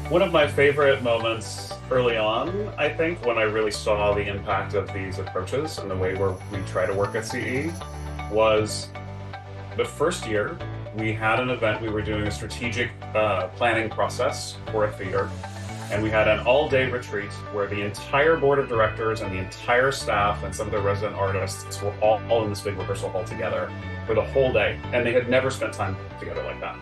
One of my favorite moments early on, I think, when I really saw the impact of these approaches and the way we try to work at CE was the first year we had an event. We were doing a strategic planning process for a theater, and we had an all-day retreat where the entire board of directors and the entire staff and some of the resident artists were all in this big rehearsal hall together for the whole day, and they had never spent time together like that.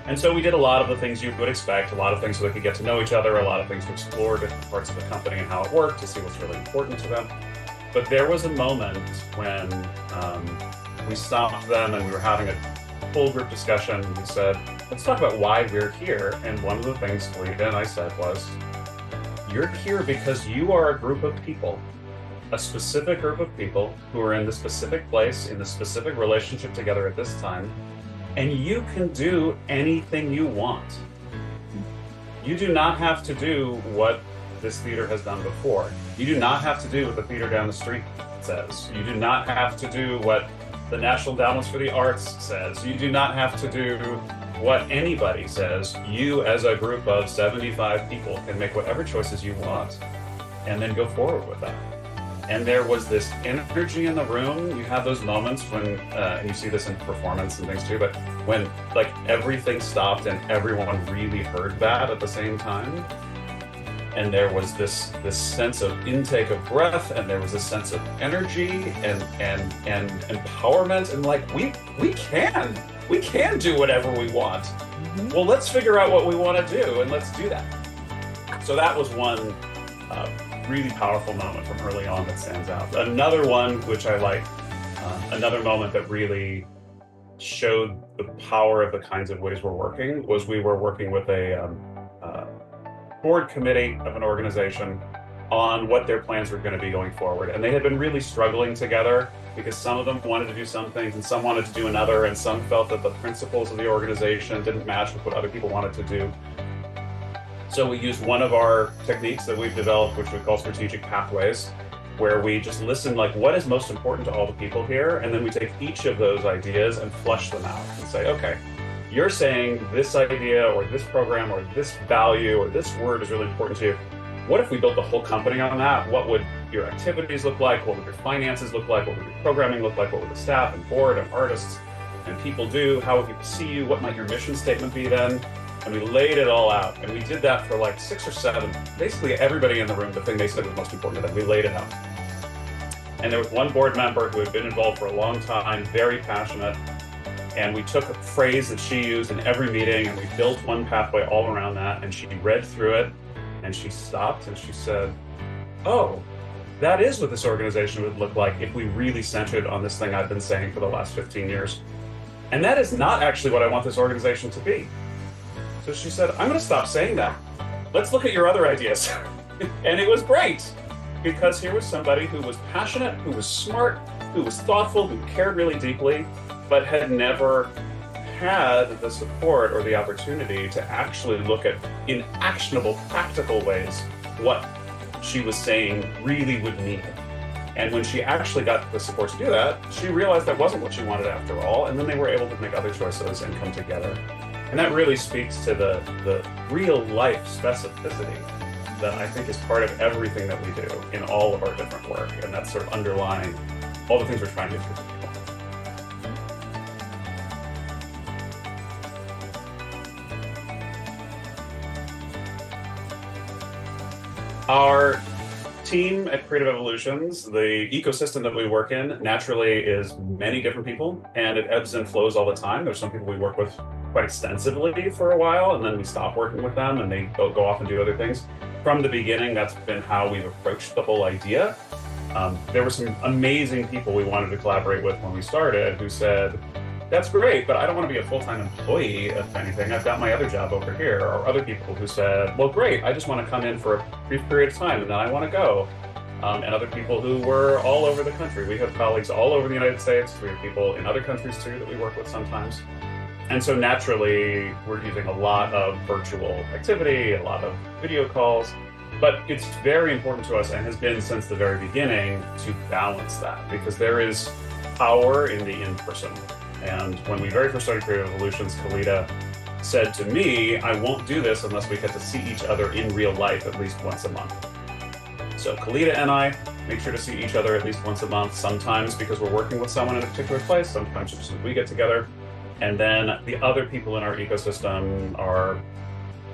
And so we did a lot of the things you would expect, a lot of things so they could get to know each other, a lot of things to explore different parts of the company and how it worked, to see what's really important to them. But there was a moment when we stopped them and we were having a full group discussion. We said, let's talk about why we're here. And one of the things Clayton and I said was, you're here because you are a group of people, a specific group of people who are in the specific place, in the specific relationship together at this time. And you can do anything you want. You do not have to do what this theater has done before. You do not have to do what the theater down the street says. You do not have to do what the National Endowments for the Arts says. You do not have to do what anybody says. You, as a group of 75 people, can make whatever choices you want and then go forward with that. And there was this energy in the room. You have those moments when, and you see this in performance and things too, but when like everything stopped and everyone really heard that at the same time. And there was this sense of intake of breath, and there was a sense of energy and empowerment, and like we can do whatever we want. Mm-hmm. Well, let's figure out what we want to do, and let's do that. So that was one really powerful moment from early on that stands out. Another one, which I like, another moment that really showed the power of the kinds of ways we're working, was we were working with a board committee of an organization on what their plans were going to be going forward. And they had been really struggling together because some of them wanted to do some things and some wanted to do another, and some felt that the principles of the organization didn't match with what other people wanted to do. So we used one of our techniques that we've developed, which we call strategic pathways, where we just listen, like, what is most important to all the people here? And then we take each of those ideas and flesh them out and say, okay, you're saying this idea or this program or this value or this word is really important to you. What if we built the whole company on that? What would your activities look like? What would your finances look like? What would your programming look like? What would the staff and board and artists and people do? How would people see you? What might your mission statement be then? And we laid it all out. And we did that for like 6 or 7, basically everybody in the room, the thing they said was most important to them, we laid it out. And there was one board member who had been involved for a long time, very passionate. And we took a phrase that she used in every meeting and we built one pathway all around that. And she read through it and she stopped and she said, oh, that is what this organization would look like if we really centered on this thing I've been saying for the last 15 years. And that is not actually what I want this organization to be. So she said, I'm going to stop saying that. Let's look at your other ideas. And it was great because here was somebody who was passionate, who was smart, who was thoughtful, who cared really deeply, but had never had the support or the opportunity to actually look at, in actionable, practical ways, what she was saying really would mean. And when she actually got the support to do that, she realized that wasn't what she wanted after all, and then they were able to make other choices and come together. And that really speaks to the real life specificity that I think is part of everything that we do in all of our different work, and that's sort of underlying all the things we're trying to do for people. Our team at Creative Evolutions, the ecosystem that we work in, naturally is many different people, and it ebbs and flows all the time. There's some people we work with quite extensively for a while, and then we stop working with them and they go off and do other things. From the beginning, that's been how we've approached the whole idea. There were some amazing people we wanted to collaborate with when we started who said, that's great, but I don't want to be a full-time employee of anything. I've got my other job over here. Or other people who said, well, great, I just want to come in for a brief period of time and then I want to go. And other people who were all over the country. We have colleagues all over the United States. We have people in other countries too that we work with sometimes. And so naturally, we're using a lot of virtual activity, a lot of video calls, but it's very important to us and has been since the very beginning to balance that, because there is power in the in-person. And when we very first started Creative Evolutions, Kalita said to me, I won't do this unless we get to see each other in real life at least once a month. So Kalita and I make sure to see each other at least once a month, sometimes because we're working with someone in a particular place, sometimes just we get together. And then the other people in our ecosystem are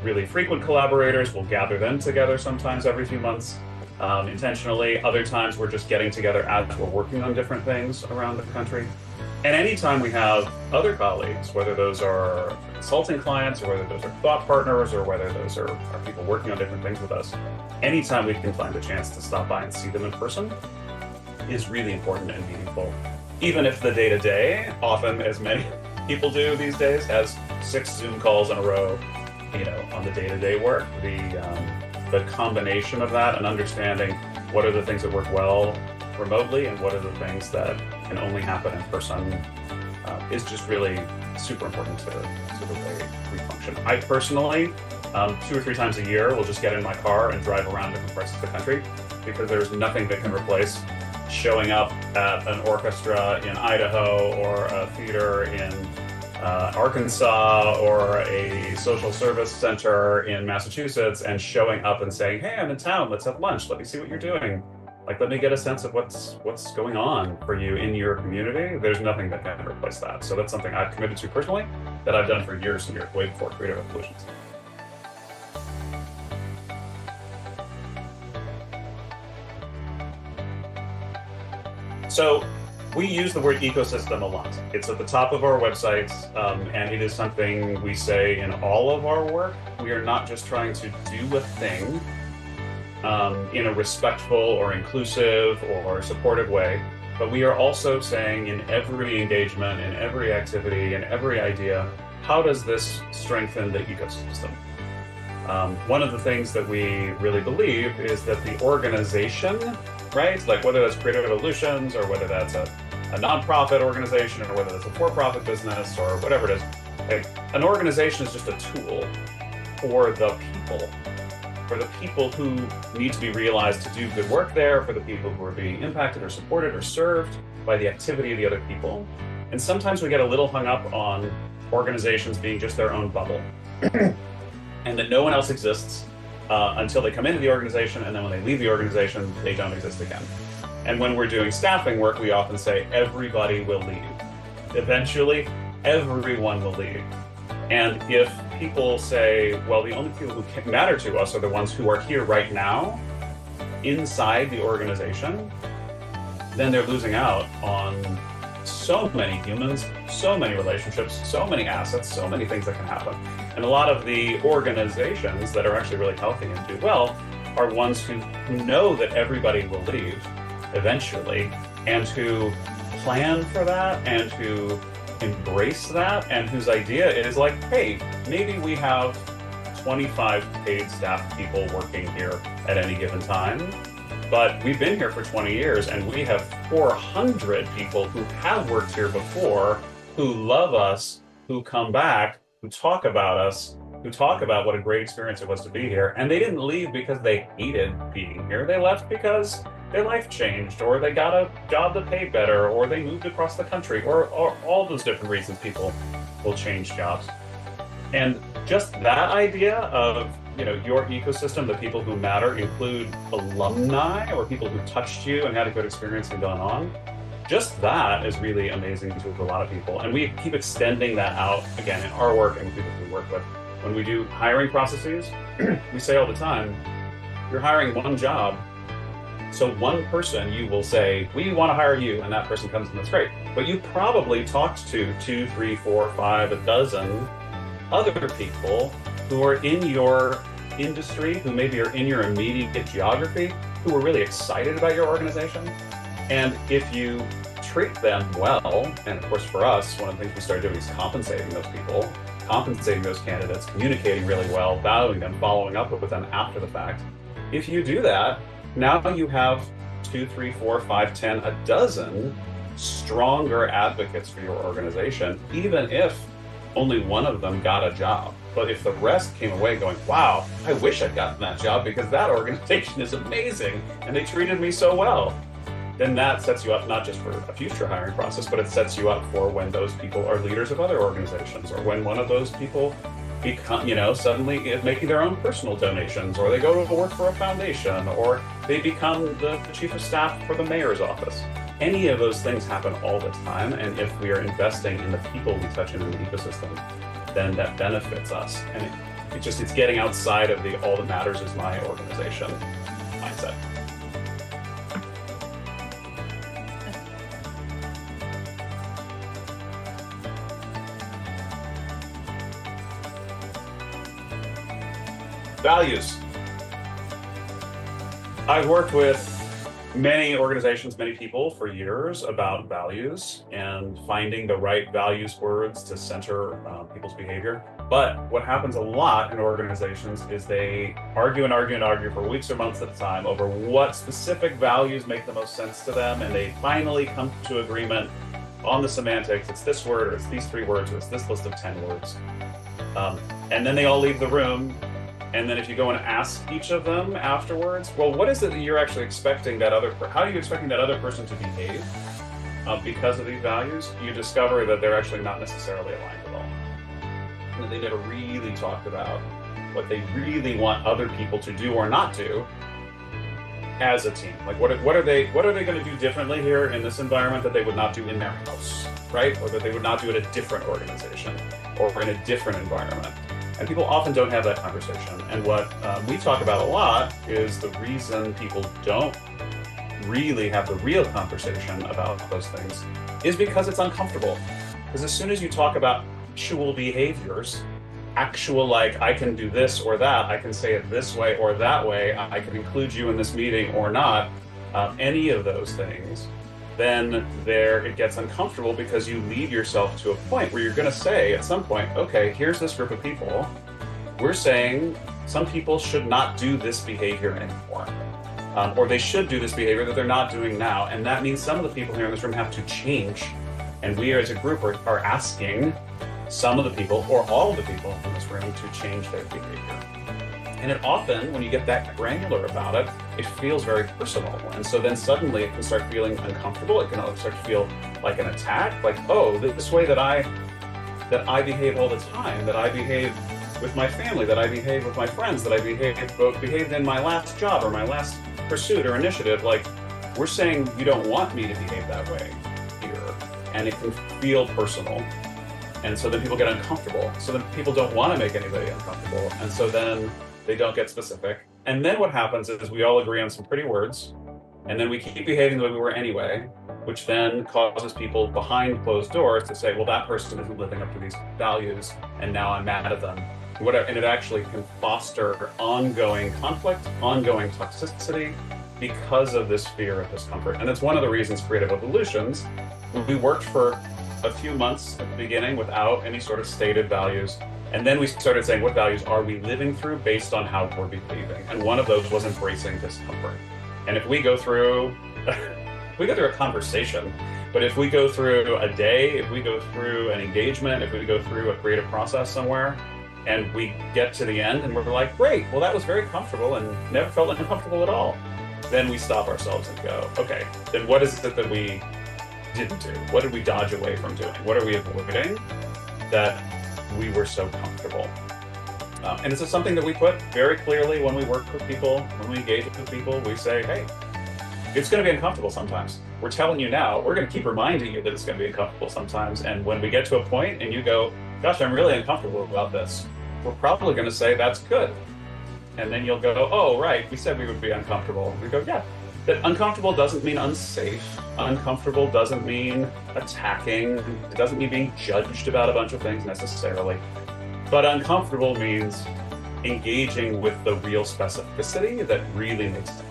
really frequent collaborators. We'll gather them together sometimes every few months, intentionally. Other times we're just getting together as we're working on different things around the country. And anytime we have other colleagues, whether those are consulting clients or whether those are thought partners or whether those are people working on different things with us, anytime we can find a chance to stop by and see them in person is really important and meaningful. Even if the day-to-day, often as many people do these days, has 6 Zoom calls in a row, on the day-to-day work, the combination of that and understanding what are the things that work well remotely and what are the things that can only happen in person is just really super important to the way we function. I personally, 2 or 3 times a year, will just get in my car and drive around different parts of the country because there's nothing that can replace showing up at an orchestra in Idaho or a theater in Arkansas or a social service center in Massachusetts and showing up and saying, hey, I'm in town, let's have lunch, let me see what you're doing. Like, let me get a sense of what's going on for you in your community. There's nothing that can replace that. So that's something I've committed to personally that I've done for years and years, way before Creative Evolutions. So we use the word ecosystem a lot. It's at the top of our websites, and it is something we say in all of our work. We are not just trying to do a thing in a respectful or inclusive or supportive way, but we are also saying in every engagement, in every activity, in every idea, how does this strengthen the ecosystem? One of the things that we really believe is that the organization, right? Like whether that's Creative Evolutions or whether that's a nonprofit organization or whether that's a for-profit business or whatever it is, like, an organization is just a tool for the people who need to be realized to do good work there, for the people who are being impacted or supported or served by the activity of the other people. And sometimes we get a little hung up on organizations being just their own bubble and that no one else exists until they come into the organization, and then when they leave the organization, they don't exist again. And when we're doing staffing work, we often say everybody will leave. Eventually, everyone will leave. And if people say, well, the only people who matter to us are the ones who are here right now inside the organization, then they're losing out on so many humans, so many relationships, so many assets, so many things that can happen. And a lot of the organizations that are actually really healthy and do well are ones who know that everybody will leave eventually, and who plan for that and who embrace that, and whose idea is like, hey, maybe we have 25 paid staff people working here at any given time, but we've been here for 20 years and we have 400 people who have worked here before, who love us, who come back, who talk about us, who talk about what a great experience it was to be here. And they didn't leave because they hated being here. They left because their life changed, or they got a job that paid better, or they moved across the country, or all those different reasons people will change jobs. And just that idea of, your ecosystem, the people who matter, include alumni or people who touched you and had a good experience and gone on. Just that is really amazing to a lot of people. And we keep extending that out, again, in our work and the people we work with. When we do hiring processes, we say all the time, you're hiring one job. So one person, you will say, we want to hire you, and that person comes and that's great. But you probably talked to 2, 3, 4, 5, a dozen other people who are in your industry, who maybe are in your immediate geography, who are really excited about your organization. And if you treat them well, and of course for us, one of the things we started doing is compensating those people, compensating those candidates, communicating really well, valuing them, following up with them after the fact. If you do that, now you have 2, 3, 4, 5, 10, a dozen stronger advocates for your organization, even if only one of them got a job. But if the rest came away going, wow, I wish I'd gotten that job because that organization is amazing and they treated me so well, then that sets you up not just for a future hiring process, but it sets you up for when those people are leaders of other organizations, or when one of those people become, suddenly is making their own personal donations, or they go to work for a foundation, or they become the chief of staff for the mayor's office. Any of those things happen all the time, and if we are investing in the people we touch in the ecosystem, then that benefits us. And it's getting outside of the all that matters is my organization mindset. Values. I've worked with many organizations, many people for years about values and finding the right values words to center people's behavior. But what happens a lot in organizations is they argue and argue and argue for weeks or months at a time over what specific values make the most sense to them. And they finally come to agreement on the semantics. It's this word, or it's these 3 words, or it's this list of 10 words. And then they all leave the room. And then if you go and ask each of them afterwards, well, what is it that you're actually expecting how are you expecting that other person to behave because of these values? You discover that they're actually not necessarily aligned at all. And that they never really talked about what they really want other people to do or not do as a team. Like what are they going to do differently here in this environment that they would not do in their house, right? Or that they would not do at a different organization or in a different environment. And people often don't have that conversation. And what we talk about a lot is the reason people don't really have the real conversation about those things is because it's uncomfortable. Because as soon as you talk about actual behaviors, actual, like, I can do this or that, I can say it this way or that way, I can include you in this meeting or not, any of those things, then it gets uncomfortable because you lead yourself to a point where you're going to say at some point, okay, here's this group of people. We're saying some people should not do this behavior anymore. Or they should do this behavior that they're not doing now. And that means some of the people here in this room have to change. And we as a group are asking some of the people or all of the people in this room to change their behavior. And it often, when you get that granular about it, it feels very personal. And so then suddenly it can start feeling uncomfortable. It can start to feel like an attack, like, oh, this way that I behave all the time, that I behave with my family, that I behave with my friends, that I behaved in my last job or my last pursuit or initiative. Like, we're saying you don't want me to behave that way here. And it can feel personal. And so then people get uncomfortable. So then people don't want to make anybody uncomfortable. And so then they don't get specific. And then what happens is we all agree on some pretty words, and then we keep behaving the way we were anyway, which then causes people behind closed doors to say, well, that person isn't living up to these values, and now I'm mad at them. Whatever. And it actually can foster ongoing conflict, ongoing toxicity, because of this fear of discomfort. And it's one of the reasons Creative Evolutions, we worked for a few months at the beginning without any sort of stated values. And then we started saying, what values are we living through based on how we're behaving? And one of those was embracing discomfort. And if we go through, a conversation, but if we go through a day, if we go through an engagement, if we go through a creative process somewhere, and we get to the end and we're like, great, well, that was very comfortable and never felt uncomfortable at all. Then we stop ourselves and go, okay, then what is it that we didn't do? What did we dodge away from doing? What are we avoiding that we were so comfortable? And this is something that we put very clearly when we work with people, when we engage with people. We say, hey, it's going to be uncomfortable sometimes. We're telling you now, we're going to keep reminding you that it's going to be uncomfortable sometimes. And when we get to a point and you go, gosh, I'm really uncomfortable about this, we're probably going to say, that's good. And then you'll go, oh, right, we said we would be uncomfortable. We go, yeah. That uncomfortable doesn't mean unsafe. Uncomfortable doesn't mean attacking. It doesn't mean being judged about a bunch of things necessarily. But uncomfortable means engaging with the real specificity that really makes sense.